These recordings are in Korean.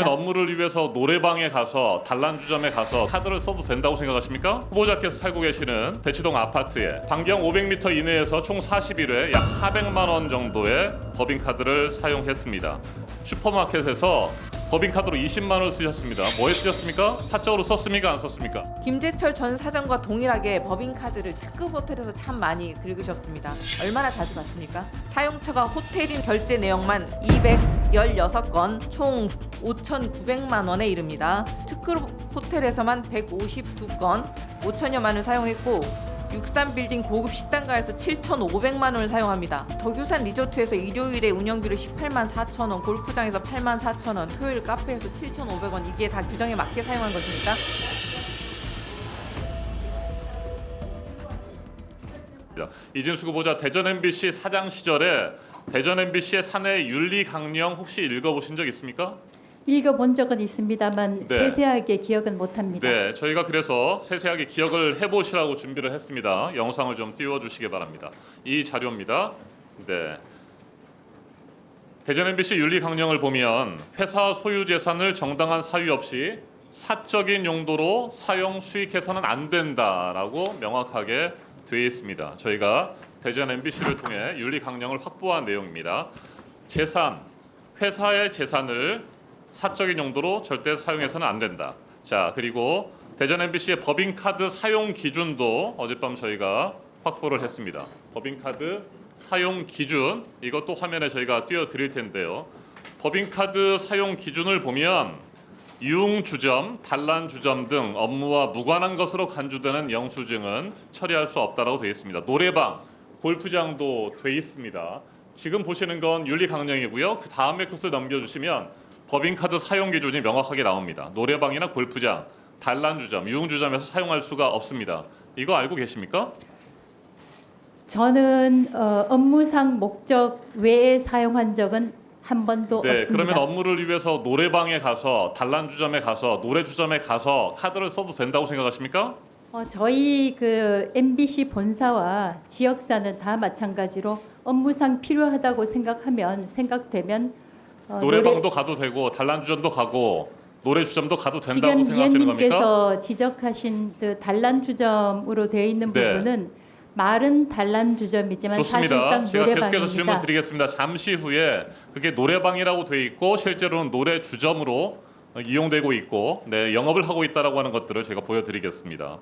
업무를 위해서 노래방에 가서 단란주점에 가서 카드를 써도 된다고 생각하십니까? 후보자께서 살고 계시는 대치동 아파트에 반경 500m 이내에서 총 41회 약 400만 원 정도의 법인카드를 사용했습니다. 슈퍼마켓에서 법인카드로 20만 원을 쓰셨습니다. 뭐에 쓰셨습니까? 사적으로 썼습니까? 안 썼습니까? 김재철 전 사장과 동일하게 법인카드를 특급 호텔에서 참 많이 긁으셨습니다. 얼마나 자주 봤습니까? 사용처가 호텔인 결제 내용만 216건, 총 5,900만 원에 이릅니다. 특급 호텔에서만 152건, 5천여만 원을 사용했고 63빌딩 고급 식당가에서 7,500만 원을 사용합니다. 덕유산 리조트에서 일요일에 운영비로 18만 4천 원, 골프장에서 8만 4천 원, 토요일 카페에서 7,500원, 이게 다 규정에 맞게 사용한 것입니까? 이진수 후보자 대전 MBC 사장 시절에 대전 MBC의 사내 윤리 강령 혹시 읽어보신 적 있습니까? 읽어본 적은 있습니다만 네. 세세하게 기억은 못합니다. 네, 저희가 그래서 세세하게 기억을 해보시라고 준비를 했습니다. 영상을 좀 띄워주시기 바랍니다. 이 자료입니다. 네. 대전 MBC 윤리 강령을 보면 회사 소유 재산을 정당한 사유 없이 사적인 용도로 사용 수익해서는 안 된다라고 명확하게 되어 있습니다. 저희가 대전 MBC를 통해 윤리 강령을 확보한 내용입니다. 재산, 회사의 재산을 사적인 용도로 절대 사용해서는 안 된다. 자, 그리고 대전 MBC의 법인카드 사용 기준도 어젯밤 저희가 확보를 했습니다. 법인카드 사용 기준, 이것도 화면에 저희가 띄워드릴 텐데요. 법인카드 사용 기준을 보면 유흥주점, 단란주점 등 업무와 무관한 것으로 간주되는 영수증은 처리할 수 없다라고 되어 있습니다. 노래방, 골프장도 되어 있습니다. 지금 보시는 건 윤리 강령이고요. 그 다음에 것을 넘겨주시면 법인카드 사용 기준이 명확하게 나옵니다. 노래방이나 골프장, 단란주점, 유흥주점에서 사용할 수가 없습니다. 이거 알고 계십니까? 저는 업무상 목적 외에 사용한 적은 한 번도 네, 없습니다. 그러면 업무를 위해서 노래방에 가서 단란주점에 가서 노래주점에 가서 카드를 써도 된다고 생각하십니까? 저희 그 MBC 본사와 지역사는 다 마찬가지로 업무상 필요하다고 생각되면 노래방도 가도 되고 단란주점도 가고 노래주점도 가도 된다고 지금 생각하시는 겁니까? 위원님께서 지적하신 그 단란주점으로 되어 있는 네. 부분은 말은 단란주점이지만 좋습니다. 사실상 제가 계속해서 질문 노래방입니다. 드리겠습니다. 잠시 후에 그게 노래방이라고 돼 있고 실제로는 노래주점으로 이용되고 있고 네, 영업을 하고 있다라고 하는 것들을 제가 보여드리겠습니다.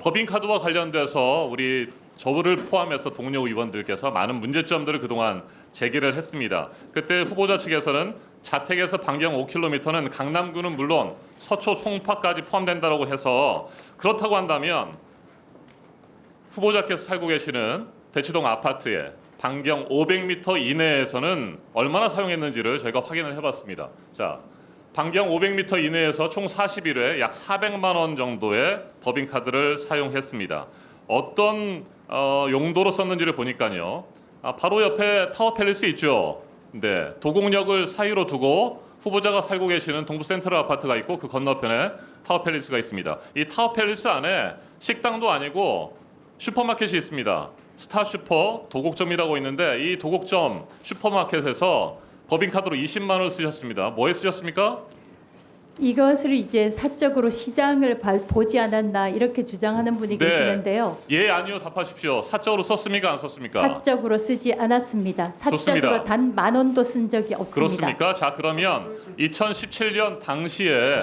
법인카드와 관련돼서 우리 저를 포함해서 동료 의원들께서 많은 문제점들을 그동안 제기를 했습니다. 그때 후보자 측에서는 자택에서 반경 5km는 강남구는 물론 서초 송파까지 포함된다고 해서 그렇다고 한다면 후보자께서 살고 계시는 대치동 아파트에 반경 500m 이내에서는 얼마나 사용했는지를 저희가 확인을 해봤습니다. 자, 반경 500m 이내에서 총 41회 약 400만 원 정도의 법인카드를 사용했습니다. 어떤 용도로 썼는지를 보니까요. 바로 옆에 타워팰리스 있죠. 네, 도곡역을 사이로 두고 후보자가 살고 계시는 동부센트럴 아파트가 있고 그 건너편에 타워팰리스가 있습니다. 이 타워팰리스 안에 식당도 아니고 슈퍼마켓이 있습니다. 스타슈퍼 도곡점이라고 있는데 이 도곡점 슈퍼마켓에서 법인카드로 20만 원을 쓰셨습니다. 뭐에 쓰셨습니까? 이것을 이제 사적으로 시장을 보지 않았나 이렇게 주장하는 분이 네. 계시는데요. 예, 아니요 답하십시오. 사적으로 썼습니까? 안 썼습니까? 사적으로 쓰지 않았습니다. 사적으로 좋습니다. 단 10,000원도 쓴 적이 없습니다. 그렇습니까? 자, 그러면 2017년 당시에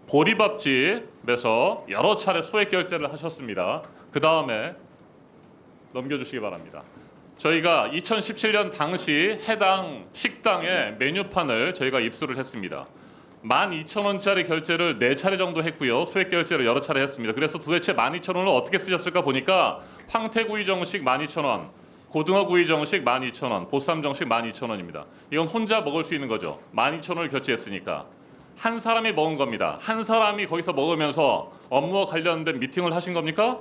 보리밥집에서 여러 차례 소액 결제를 하셨습니다. 그 다음에 넘겨주시기 바랍니다. 저희가 2017년 당시 해당 식당의 메뉴판을 저희가 입수를 했습니다. 12,000원짜리 결제를 4차례 정도 했고요. 소액 결제를 여러 차례 했습니다. 그래서 도대체 12,000원을 어떻게 쓰셨을까 보니까 황태구이 정식 12,000원, 고등어구이 정식 12,000원, 보쌈 정식 12,000원입니다. 이건 혼자 먹을 수 있는 거죠. 12,000원을 결제했으니까. 한 사람이 먹은 겁니다. 한 사람이 거기서 먹으면서 업무와 관련된 미팅을 하신 겁니까?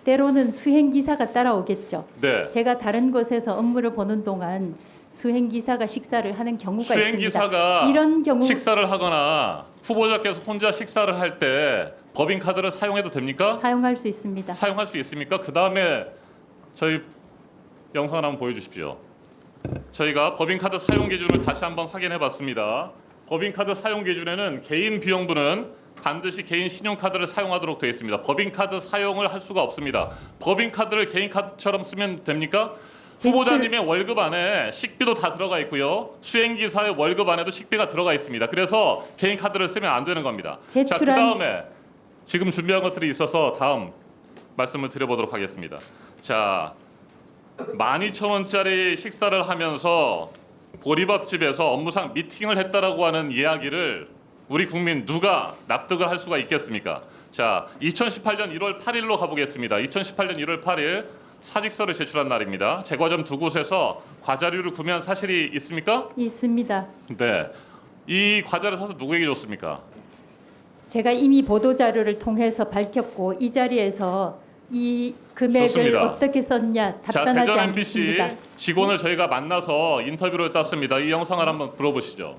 때로는 수행기사가 따라오겠죠. 네. 제가 다른 곳에서 업무를 보는 동안 수행기사가 식사를 하는 경우가 수행기사가 있습니다. 이런 경우 식사를 하거나 후보자께서 혼자 식사를 할 때 법인카드를 사용해도 됩니까? 사용할 수 있습니다. 사용할 수 있습니까? 그 다음에 저희 영상을 한번 보여주십시오. 저희가 법인카드 사용 기준을 다시 한번 확인해 봤습니다. 법인카드 사용 기준에는 개인 비용분은 반드시 개인 신용카드를 사용하도록 되어 있습니다. 법인카드 사용을 할 수가 없습니다. 법인카드를 개인카드처럼 쓰면 됩니까? 후보자님의 월급 안에 식비도 다 들어가 있고요. 수행기사의 월급 안에도 식비가 들어가 있습니다. 그래서 개인카드를 쓰면 안 되는 겁니다. 자, 그다음에 지금 준비한 것들이 있어서 다음 말씀을 드려보도록 하겠습니다. 자, 12,000원짜리 식사를 하면서 보리밥집에서 업무상 미팅을 했다라고 하는 이야기를 우리 국민 누가 납득을 할 수가 있겠습니까? 자, 2018년 1월 8일로 가보겠습니다. 2018년 1월 8일 사직서를 제출한 날입니다. 제과점 두 곳에서 과자류를 구매한 사실이 있습니까? 있습니다. 네. 이 과자를 사서 누구에게 줬습니까? 제가 이미 보도 자료를 통해서 밝혔고 이 자리에서 이 금액을 좋습니다. 어떻게 썼냐 자, 답변하지 대전 MBC 않겠습니다. 직원을 저희가 만나서 인터뷰를 땄습니다. 이 영상을 한번 들어보시죠.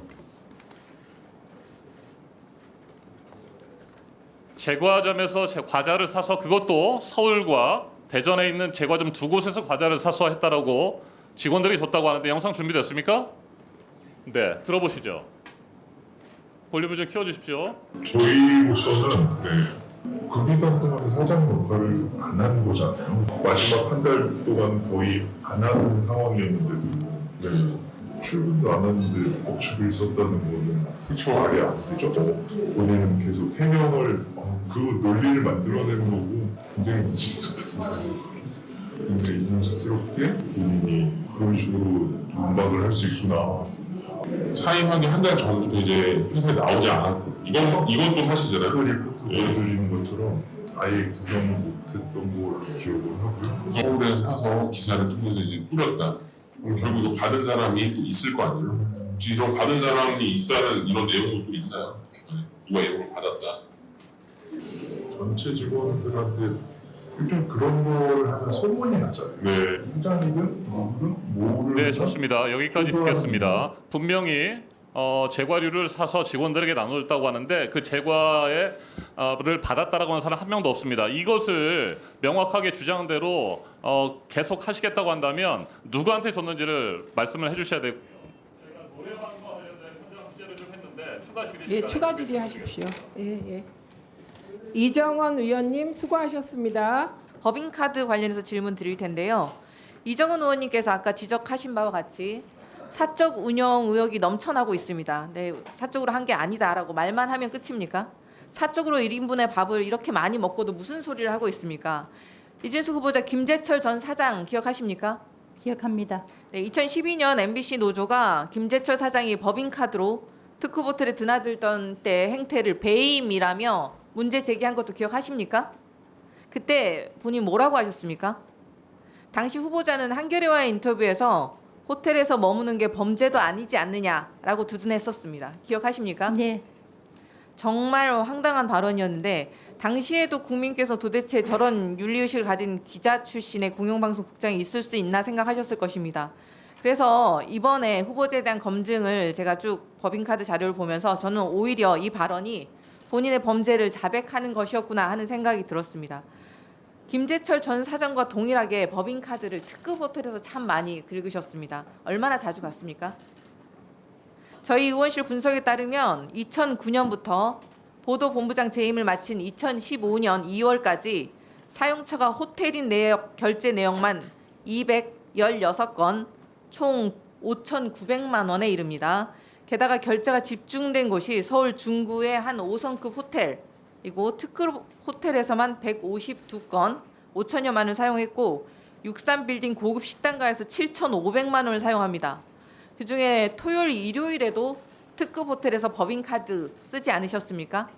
제과점에서 과자를 사서 그것도 서울과 대전에 있는 제과점 두 곳에서 과자를 사서 했다라고 직원들이 줬다고 하는데 영상 준비됐습니까? 네, 들어보시죠. 볼륨을 좀 키워주십시오. 저희로서는 금기간 동안 사장 역할을 안 한 거잖아요. 마지막 한 달 동안 거의 안 하는 상황이었는데도 출근도 안 하는데 법칙을 있었다는 거는 말이 안 되죠. 본인은 계속 해명을 그 논리를 만들어내는 거고 굉장히 미친듯한 생각했어요. 근데 인상스럽게 본인이 그런 식으로 논박을 할 수 있구나. 사임하기 한 달 전부터 이제 회사에 나오지 않았고 이건 또 사실이잖아요. 그 리포트 보여드리는 것처럼 아예 구경을 못했던 걸로 기억을 하고요. 서울에 사서 기사를 통해서 이제 뿌렸다. 결국 이거 받은 사람이 또 있을 거 아니에요. 혹시 이런 받은 사람이 있다는 이런 내용도 또 있나요? 주변에 누가 이걸 받았다. 전체 직원들한테 좀 그런 걸 하면 소문이 나잖아요. 네. 회장이든 누구든 뭐를 네, 좋습니다. 여기까지 듣겠습니다. 분명히 제과류를 사서 직원들에게 나눠줬다고 하는데 그 제과를 받았다라고 하는 사람 한 명도 없습니다. 이것을 명확하게 주장대로 계속 하시겠다고 한다면 누구한테 줬는지를 말씀을 해주셔야 되고. 저희가 노래방과 관련된 현장 취재를 좀 했는데 추가 질의 예, 추가 질의하십시오. 예. 이정원 의원님 수고하셨습니다. 법인카드 관련해서 질문 드릴 텐데요. 이정원 의원님께서 아까 지적하신 바와 같이 사적 운영 의혹이 넘쳐나고 있습니다. 네, 사적으로 한 게 아니다라고 말만 하면 끝입니까? 사적으로 1인분의 밥을 이렇게 많이 먹고도 무슨 소리를 하고 있습니까? 이진숙 후보자 김재철 전 사장 기억하십니까? 기억합니다. 네, 2012년 MBC 노조가 김재철 사장이 법인카드로 특급호텔에 드나들던 때 행태를 배임이라며 문제 제기한 것도 기억하십니까? 그때 본인 뭐라고 하셨습니까? 당시 후보자는 한겨레와의 인터뷰에서 호텔에서 머무는 게 범죄도 아니지 않느냐라고 두둔했었습니다. 기억하십니까? 네. 정말 황당한 발언이었는데 당시에도 국민께서 도대체 저런 윤리의식을 가진 기자 출신의 공영방송국장이 있을 수 있나 생각하셨을 것입니다. 그래서 이번에 후보자에 대한 검증을 제가 쭉 법인카드 자료를 보면서 저는 오히려 이 발언이 본인의 범죄를 자백하는 것이었구나 하는 생각이 들었습니다. 김재철 전 사장과 동일하게 법인카드를 특급 호텔에서 참 많이 긁으셨습니다. 얼마나 자주 갔습니까? 저희 의원실 분석에 따르면 2009년부터 보도본부장 재임을 마친 2015년 2월까지 사용처가 호텔인 내역 결제 내역만 216건 총 5,900만 원에 이릅니다. 게다가 결제가 집중된 곳이 서울 중구의 한 5성급 호텔이고 특급 호텔에서만 152건 5천여만 원을 사용했고 63빌딩 고급 식당가에서 7,500만 원을 사용합니다. 그중에 토요일, 일요일에도 특급 호텔에서 법인카드 쓰지 않으셨습니까?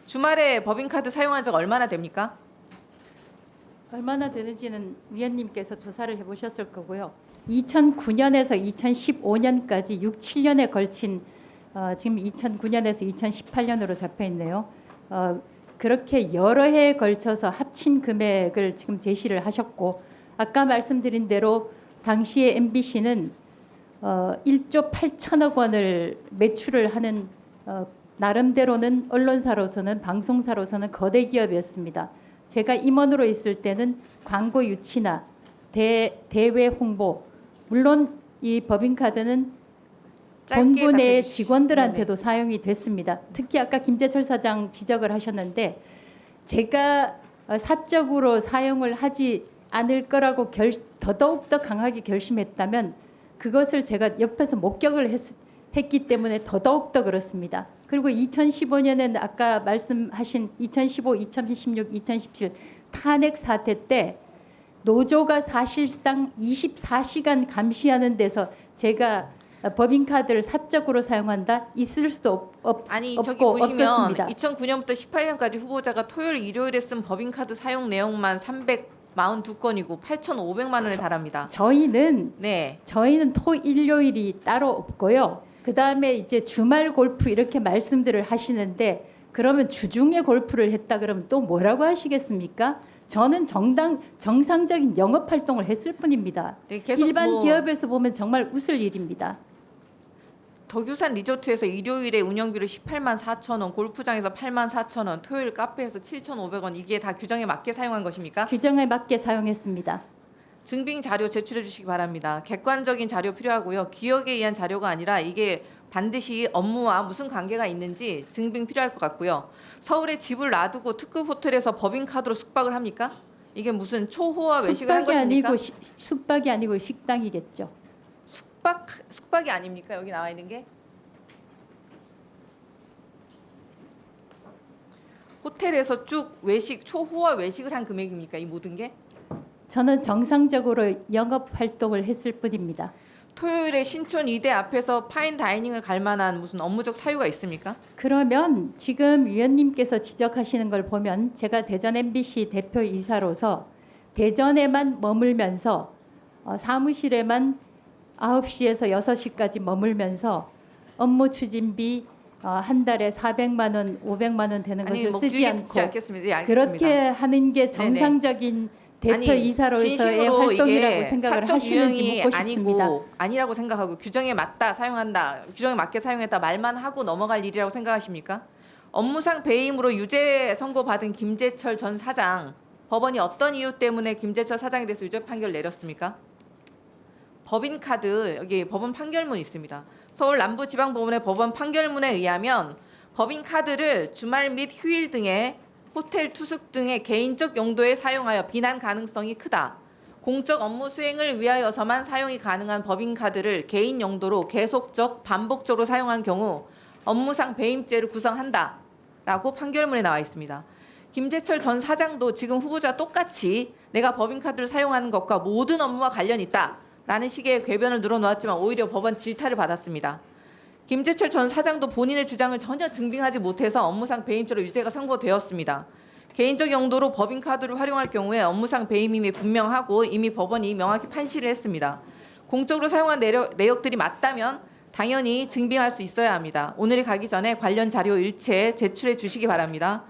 주말에 법인카드 사용한 적 얼마나 됩니까? 얼마나 되는지는 위원님께서 조사를 해보셨을 거고요. 2009년에서 2015년까지 6, 7년에 걸친 지금 2009년에서 2018년으로 잡혀 있네요. 그렇게 여러 해에 걸쳐서 합친 금액을 지금 제시를 하셨고 아까 말씀드린 대로 당시에 MBC는 1조 8천억 원을 매출을 하는 나름대로는 언론사로서는 방송사로서는 거대 기업이었습니다. 제가 임원으로 있을 때는 광고 유치나 대외 홍보 물론 이 법인카드는 본부 내 답해 주시죠. 직원들한테도 사용이 됐습니다. 특히 아까 김재철 사장 지적을 하셨는데 제가 사적으로 사용을 하지 않을 거라고 더더욱 강하게 결심했다면 그것을 제가 옆에서 목격을 했기 때문에 더더욱 그렇습니다. 그리고 2015년에는 아까 말씀하신 2015, 2016, 2017 탄핵 사태 때 노조가 사실상 24시간 감시하는 데서 제가 법인카드를 사적으로 사용한다 있을 수도 아니 없고 저기 보시면 없었습니다. 2009년부터 18년까지 후보자가 토요일 일요일에 쓴 법인카드 사용 내용만 342건이고 8,500만 원에 달합니다. 저희는 네. 토 일요일이 따로 없고요. 그 다음에 이제 주말 골프 이렇게 말씀들을 하시는데 그러면 주중에 골프를 했다 그러면 또 뭐라고 하시겠습니까? 저는 정상적인 영업 활동을 했을 뿐입니다. 네, 계속 일반 뭐 기업에서 보면 정말 웃을 일입니다. 덕유산 리조트에서 일요일에 운영비로 18만 4천 원, 골프장에서 8만 4천 원, 토요일 카페에서 7,500원 이게 다 규정에 맞게 사용한 것입니까? 규정에 맞게 사용했습니다. 증빙 자료 제출해 주시기 바랍니다. 객관적인 자료 필요하고요. 기억에 의한 자료가 아니라 이게 반드시 업무와 무슨 관계가 있는지 증빙 필요할 것 같고요. 서울에 집을 놔두고 특급 호텔에서 법인카드로 숙박을 합니까? 이게 무슨 초호화 외식을 한 것입니까? 숙박이 아니고 식당이겠죠. 숙박이 아닙니까? 여기 나와 있는 게? 호텔에서 쭉 외식, 초호화 외식을 한 금액입니까? 이 모든 게? 저는 정상적으로 영업 활동을 했을 뿐입니다. 토요일에 신촌 2대 앞에서 파인 다이닝을 갈 만한 무슨 업무적 사유가 있습니까? 그러면 지금 위원님께서 지적하시는 걸 보면 제가 대전 MBC 대표이사로서 대전에만 머물면서 사무실에만 9시에서 6시까지 머물면서 업무 추진비 한 달에 400만 원, 500만 원 되는 것을 뭐 쓰지 길게 듣지 않고 않겠습니다. 예, 알겠습니다. 그렇게 하는 게 정상적인 대표이사로서의 진심으로 활동이라고 이게 생각을 사적 하시는지 유형이 묻고 싶습니다. 아니라고 생각하고 규정에 맞다 사용한다, 규정에 맞게 사용했다 말만 하고 넘어갈 일이라고 생각하십니까? 업무상 배임으로 유죄 선고받은 김재철 전 사장, 법원이 어떤 이유 때문에 김재철 사장에 대해서 유죄 판결 내렸습니까? 법인카드 여기 법원 판결문 있습니다. 서울 남부지방법원의 법원 판결문에 의하면 법인카드를 주말 및 휴일 등의 호텔 투숙 등의 개인적 용도에 사용하여 비난 가능성이 크다. 공적 업무 수행을 위하여서만 사용이 가능한 법인카드를 개인 용도로 계속적 반복적으로 사용한 경우 업무상 배임죄를 구성한다. 라고 판결문에 나와 있습니다. 김재철 전 사장도 지금 후보자와 똑같이 내가 법인카드를 사용하는 것과 모든 업무와 관련이 있다. 라는 식의 궤변을 늘어놓았지만 오히려 법원 질타를 받았습니다. 김재철 전 사장도 본인의 주장을 전혀 증빙하지 못해서 업무상 배임죄로 유죄가 선고되었습니다. 개인적 용도로 법인카드를 활용할 경우에 업무상 배임임이 분명하고 이미 법원이 명확히 판시를 했습니다. 공적으로 사용한 내역들이 맞다면 당연히 증빙할 수 있어야 합니다. 오늘이 가기 전에 관련 자료 일체 제출해 주시기 바랍니다.